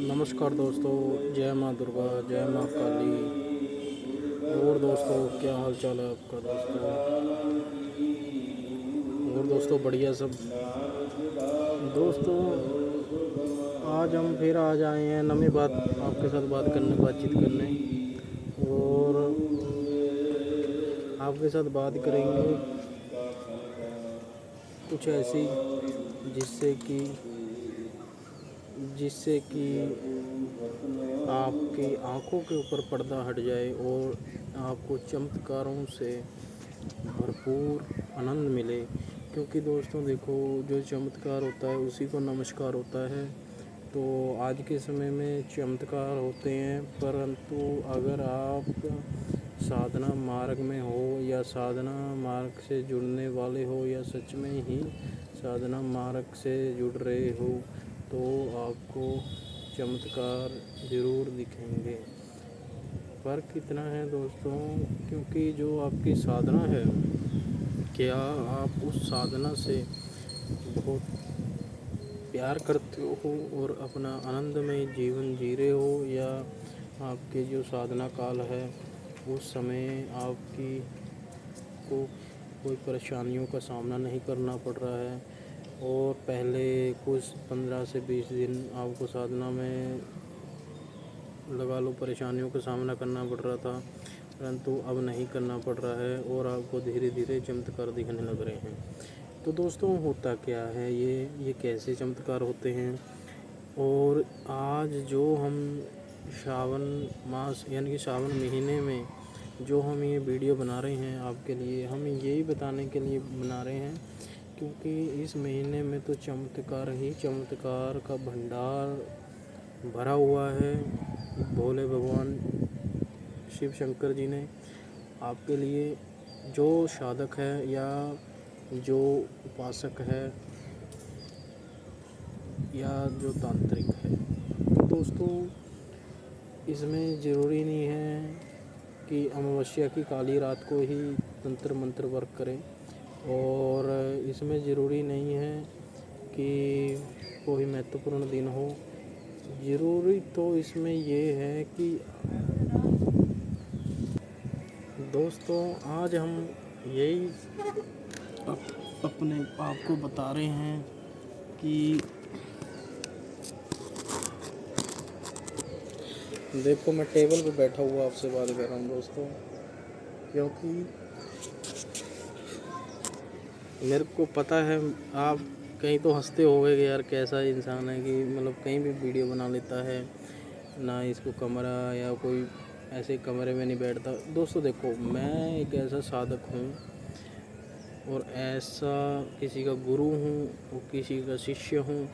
नमस्कार दोस्तों, जय माँ दुर्गा, जय माँ काली। और दोस्तों, क्या हाल चाल है आपका दोस्तों? और दोस्तों, बढ़िया सब। दोस्तों, आज हम फिर आ जाए हैं नई बात आपके साथ बातचीत करने। और आपके साथ बात करेंगे कुछ ऐसी जिससे कि आपकी आंखों के ऊपर पर्दा हट जाए और आपको चमत्कारों से भरपूर आनंद मिले। क्योंकि दोस्तों देखो, जो चमत्कार होता है उसी को नमस्कार होता है। तो आज के समय में चमत्कार होते हैं, परंतु अगर आप साधना मार्ग में हो या साधना मार्ग से जुड़ने वाले हो या सच में ही साधना मार्ग से जुड़ रहे हो, तो आपको चमत्कार ज़रूर दिखेंगे। फ़र्क इतना है दोस्तों, क्योंकि जो आपकी साधना है, क्या आप उस साधना से बहुत प्यार करते हो और अपना आनंदमय जीवन जी रहे हो, या आपके जो साधना काल है उस समय आपकी को कोई परेशानियों का सामना नहीं करना पड़ रहा है। और पहले कुछ 15 से 20 दिन आपको साधना में लगा लो परेशानियों का सामना करना पड़ रहा था, परंतु अब नहीं करना पड़ रहा है और आपको धीरे धीरे चमत्कार दिखने लग रहे हैं। तो दोस्तों, होता क्या है, ये कैसे चमत्कार होते हैं? और आज जो हम श्रावण मास यानी कि श्रावण महीने में जो हम ये वीडियो बना रहे हैं आपके लिए, हम यही बताने के लिए बना रहे हैं, क्योंकि इस महीने में तो चमत्कार ही चमत्कार का भंडार भरा हुआ है। भोले भगवान शिव शंकर जी ने आपके लिए, जो साधक है या जो उपासक है या जो तांत्रिक है, तो दोस्तों इसमें ज़रूरी नहीं है कि अमावस्या की काली रात को ही तंत्र मंत्र वर्क करें, और इसमें ज़रूरी नहीं है कि कोई महत्वपूर्ण दिन हो। ज़रूरी तो इसमें ये है कि दोस्तों, आज हम यही अपने आप को बता रहे हैं कि देखो, मैं टेबल पे बैठा हुआ आपसे बात कर रहा हूँ दोस्तों, क्योंकि मेरे को पता है आप कहीं तो हंसते होंगे कि यार कैसा इंसान है कि मतलब कहीं भी वीडियो बना लेता है, ना इसको कमरा या कोई ऐसे कमरे में नहीं बैठता। दोस्तों देखो, मैं एक ऐसा साधक हूँ और ऐसा किसी का गुरु हूँ और किसी का शिष्य हूँ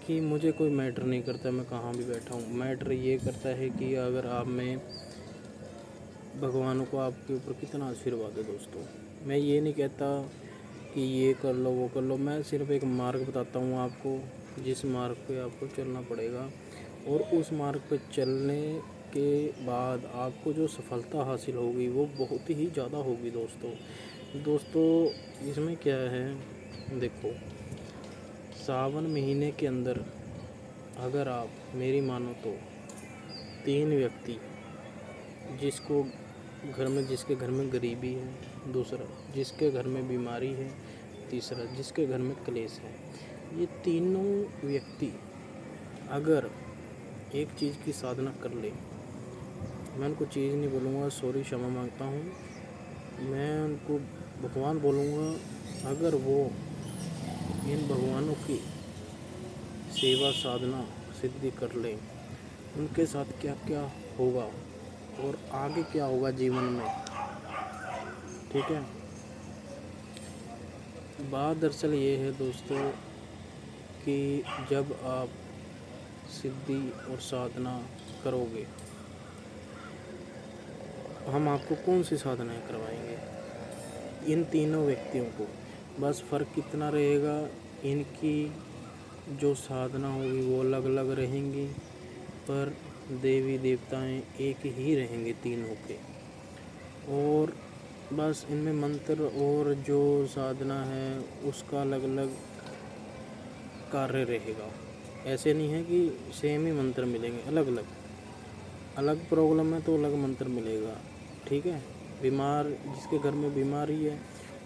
कि मुझे कोई मैटर नहीं करता मैं कहाँ भी बैठा हूँ। मैटर ये करता है कि अगर आप में भगवान को आपके ऊपर कितना आशीर्वाद है। दोस्तों, मैं ये नहीं कहता कि ये कर लो वो कर लो, मैं सिर्फ एक मार्ग बताता हूँ आपको, जिस मार्ग पे आपको चलना पड़ेगा, और उस मार्ग पे चलने के बाद आपको जो सफलता हासिल होगी वो बहुत ही ज़्यादा होगी। दोस्तों इसमें क्या है, देखो, सावन महीने के अंदर अगर आप मेरी मानो तो 3 व्यक्ति, जिसके घर में गरीबी है, दूसरा जिसके घर में बीमारी है, तीसरा जिसके घर में क्लेश है, ये तीनों व्यक्ति अगर एक चीज़ की साधना कर ले, मैं उनको चीज़ नहीं बोलूँगा, सॉरी क्षमा मांगता हूँ, मैं उनको भगवान बोलूँगा। अगर वो इन भगवानों की सेवा साधना सिद्धि कर लें, उनके साथ क्या क्या होगा और आगे क्या होगा जीवन में, ठीक है। बात दरअसल ये है दोस्तों कि जब आप सिद्धि और साधना करोगे, हम आपको कौन सी साधनाएं करवाएंगे, इन तीनों व्यक्तियों को। बस फ़र्क कितना रहेगा, इनकी जो साधना होगी वो अलग अलग रहेंगी, पर देवी देवताएं एक ही रहेंगे तीनों के। और बस इनमें मंत्र और जो साधना है उसका अलग अलग कार्य रहेगा। ऐसे नहीं है कि सेम ही मंत्र मिलेंगे, अलग अलग। अलग प्रॉब्लम है तो अलग मंत्र मिलेगा, ठीक है। बीमार, जिसके घर में बीमारी है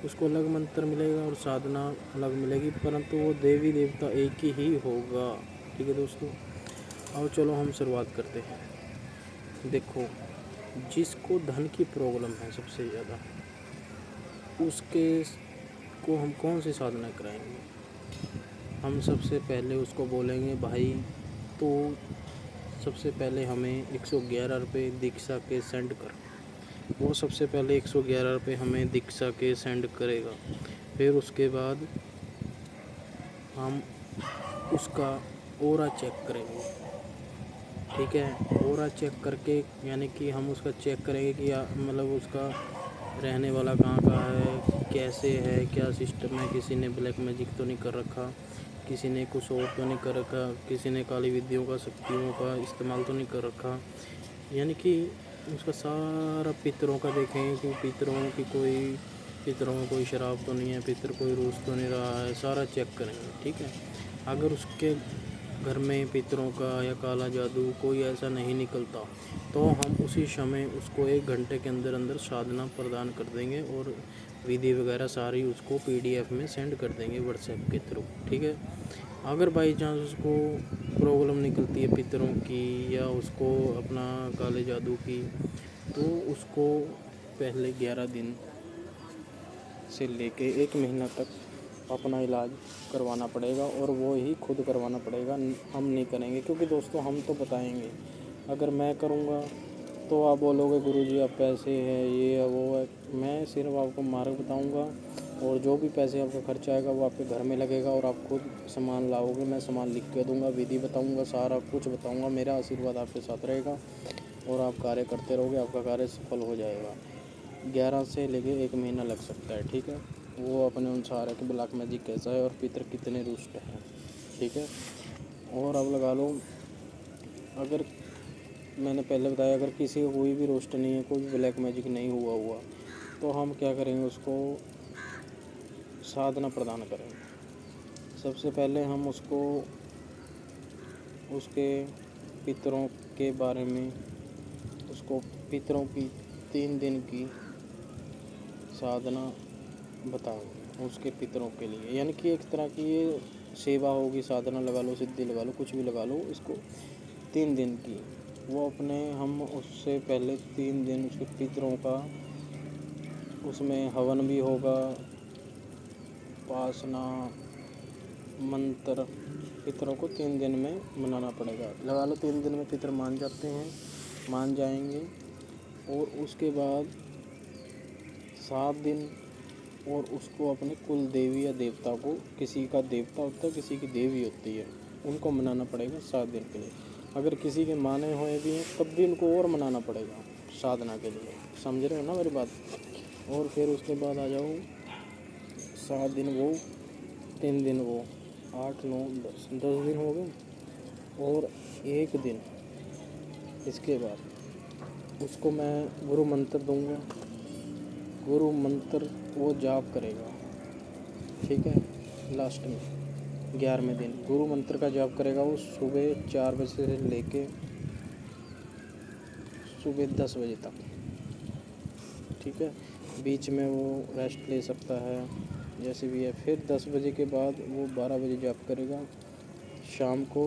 उसको अलग मंत्र मिलेगा और साधना अलग मिलेगी, परंतु वो देवी देवता एक ही होगा, ठीक है दोस्तों। और चलो हम शुरुआत करते हैं। देखो, जिसको धन की प्रॉब्लम है सबसे ज़्यादा, उसके को हम कौन सी साधना कराएंगे? हम सबसे पहले उसको बोलेंगे भाई, तो सबसे पहले हमें 111 रुपये दीक्षा के सेंड कर। वो सबसे पहले 111 रुपये हमें दीक्षा के सेंड करेगा। फिर उसके बाद हम उसका ओरा चेक करेंगे, ठीक है। ओरा चेक करके, यानी कि हम उसका चेक करेंगे कि मतलब उसका रहने वाला कहाँ का है, कैसे है, क्या सिस्टम है, किसी ने ब्लैक मैजिक तो नहीं कर रखा, किसी ने कुछ और तो नहीं कर रखा, किसी ने काली विद्यों का, शक्तियों का इस्तेमाल तो नहीं कर रखा। यानी कि उसका सारा पितरों का देखेंगे कि पितरों में कोई शराब तो नहीं है, पितर कोई रूस तो नहीं रहा है, सारा चेक करेंगे, ठीक है। अगर उसके घर में पितरों का या काला जादू कोई ऐसा नहीं निकलता तो हम उसी समय उसको 1 घंटे के अंदर अंदर साधना प्रदान कर देंगे और विधि वगैरह सारी उसको PDF में सेंड कर देंगे व्हाट्सएप के थ्रू, ठीक है। अगर बाई चांस उसको प्रॉब्लम निकलती है पितरों की या उसको अपना काले जादू की, तो उसको पहले 11 दिन से लेके 1 महीना तक अपना इलाज करवाना पड़ेगा, और वो ही खुद करवाना पड़ेगा, हम नहीं करेंगे। क्योंकि दोस्तों हम तो बताएंगे, अगर मैं करूँगा तो आप बोलोगे गुरुजी आप पैसे है, ये है, वो है। मैं सिर्फ आपको मार्ग बताऊँगा, और जो भी पैसे आपका खर्चा आएगा वो आपके घर में लगेगा, और आप खुद सामान लाओगे, मैं सामान लिख के दूँगा, विधि बताऊँगा, सारा कुछ बताऊँगा। मेरा आशीर्वाद आपके साथ रहेगा और आप कार्य करते रहोगे, आपका कार्य सफल हो जाएगा। 11 से लेके 1 महीना लग सकता है, ठीक है। वो अपने अनुसार है कि ब्लैक मैजिक कैसा है और पितर कितने रुष्ट हैं, ठीक है। और अब लगा लो, अगर मैंने पहले बताया, अगर किसी को कोई भी रोस्ट नहीं है, कोई भी ब्लैक मैजिक नहीं हुआ, तो हम क्या करेंगे, उसको साधना प्रदान करेंगे। सबसे पहले हम उसको उसके पितरों के बारे में, उसको पितरों की 3 दिन की साधना बताएंगे उसके पितरों के लिए। यानी कि एक तरह की ये सेवा होगी, साधना लगा लो, सिद्धि लगा लो, कुछ भी लगा लो, इसको 3 दिन की। वो हम उससे पहले 3 दिन उसके पितरों का, उसमें हवन भी होगा, उपासना, मंत्र। पितरों को 3 दिन में मनाना पड़ेगा। लगा लो 3 दिन में पितर मान जाएंगे, और उसके बाद 7 दिन और उसको अपने कुल देवी या देवता को, किसी का देवता होता है, किसी की देवी होती है, उनको मनाना पड़ेगा 7 दिन के लिए। अगर किसी के माने हुए भी हैं तब भी उनको और मनाना पड़ेगा साधना के लिए, समझ रहे हो ना मेरी बात। और फिर उसके बाद आ जाओ, 7 दिन वो, 3 दिन वो, 8 9 10 दिन हो गए, और 1 दिन इसके बाद उसको मैं गुरु मंत्र दूंगा। गुरु मंत्र वो जाप करेगा, ठीक है। लास्ट में 11वें दिन गुरु मंत्र का जाप करेगा। वो सुबह 4 बजे से लेके सुबह 10 बजे तक, ठीक है। बीच में वो रेस्ट ले सकता है, जैसे भी है। फिर 10 बजे के बाद वो 12 बजे जाप करेगा। शाम को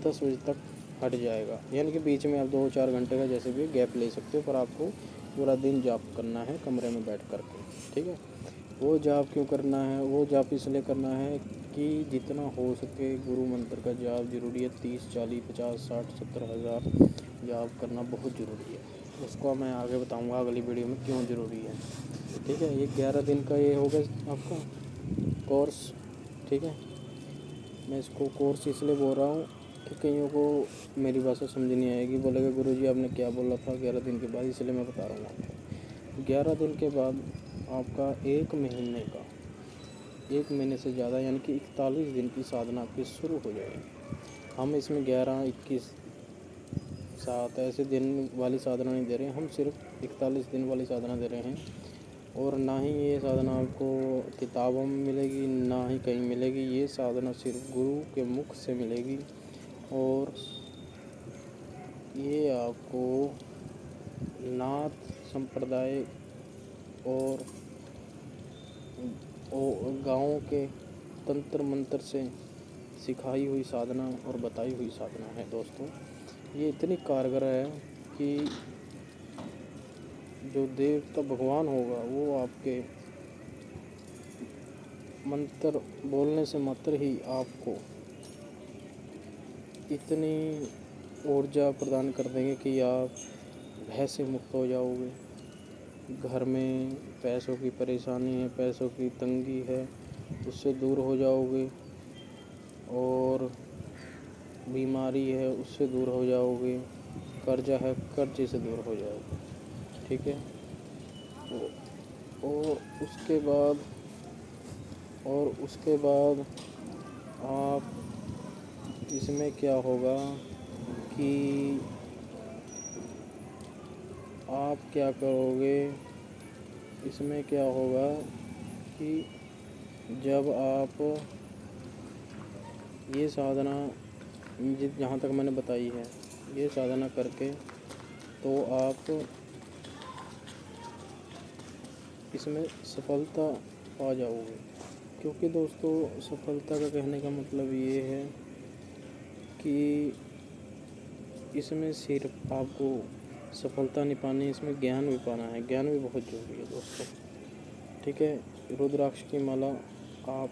10 बजे तक हट जाएगा। यानी कि बीच में आप 2-4 घंटे का जैसे भी गैप ले सकते हो, पर आपको पूरा दिन जाप करना है कमरे में बैठ कर के, ठीक है। वो जाप क्यों करना है? वो जाप इसलिए करना है कि जितना हो सके गुरु मंत्र का जाप ज़रूरी है। 30 40 50 60 70 हज़ार जाप करना बहुत ज़रूरी है। उसको मैं आगे बताऊंगा अगली वीडियो में क्यों ज़रूरी है, ठीक है। ये 11 दिन का ये हो गया आपका कोर्स, ठीक है। मैं इसको कोर्स इसलिए बोल रहा हूँ कि कईयों को मेरी भाषा समझ नहीं आएगी, बोलेगा गुरुजी आपने क्या बोला था 11 दिन के बाद, इसलिए मैं बता रहा हूँ आपको। 11 दिन के बाद आपका 1 महीने का, 1 महीने से ज़्यादा यानी कि 41 दिन की साधना आपकी शुरू हो जाएगी। हम इसमें 11 21 7 ऐसे दिन वाली साधना नहीं दे रहे हैं, हम सिर्फ 41 दिन वाली साधना दे रहे हैं। और ना ही ये साधना आपको किताबों में मिलेगी, ना ही कहीं मिलेगी। ये साधना सिर्फ गुरु के मुख से मिलेगी और ये आपको नाथ संप्रदाय और गाँव के तंत्र मंत्र से सिखाई हुई साधना और बताई हुई साधना है दोस्तों। ये इतनी कारगर है कि जो देवता भगवान होगा वो आपके मंत्र बोलने से मात्र ही आपको इतनी ऊर्जा प्रदान कर देंगे कि आप भय से मुक्त हो जाओगे। घर में पैसों की परेशानी है, पैसों की तंगी है, उससे दूर हो जाओगे और बीमारी है उससे दूर हो जाओगे, कर्जा है कर्जे से दूर हो जाओगे। ठीक है। और उसके बाद आप इसमें क्या होगा कि आप क्या करोगे, इसमें क्या होगा कि जब आप ये साधना जहाँ तक मैंने बताई है, ये साधना करके तो आप इसमें सफलता पा जाओगे। क्योंकि दोस्तों सफलता का कहने का मतलब ये है कि इसमें सिर्फ आपको सफलता नहीं पानी है, इसमें ज्ञान भी पाना है। ज्ञान भी बहुत ज़रूरी है दोस्तों। ठीक है। रुद्राक्ष की माला आप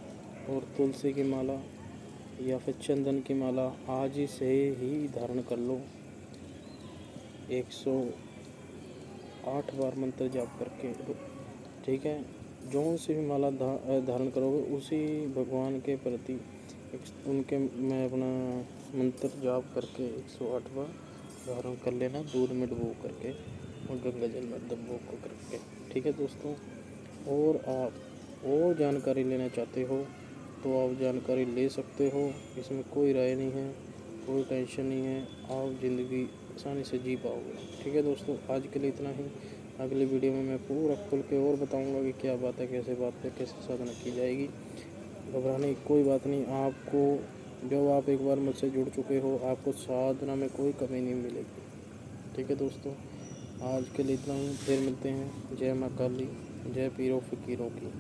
और तुलसी की माला या फिर चंदन की माला आज ही से ही धारण कर लो। 108 बार मंत्र जाप करके। ठीक है। जौन सी भी माला धारण करोगे उसी भगवान के प्रति उनके मैं अपना मंत्र जाप करके 108 बार धारण कर लेना, दूध में डुबो करके और गंगा जल में डुबो करके। ठीक है दोस्तों। और आप और जानकारी लेना चाहते हो तो आप जानकारी ले सकते हो। इसमें कोई राय नहीं है, कोई टेंशन नहीं है, आप ज़िंदगी आसानी से जी पाओगे। ठीक है दोस्तों, आज के लिए इतना ही। अगली वीडियो में मैं पूरा खुल के और बताऊंगा कि क्या बात है, कैसे बात है, कैसे साधना की जाएगी। घबराने की कोई बात नहीं। आपको जब आप एक बार मुझसे जुड़ चुके हो आपको साधना में कोई कमी नहीं मिलेगी। ठीक है दोस्तों, आज के लिए इतना ही। फिर मिलते हैं। जय माँ काली, जय पीरों फ़कीरों की।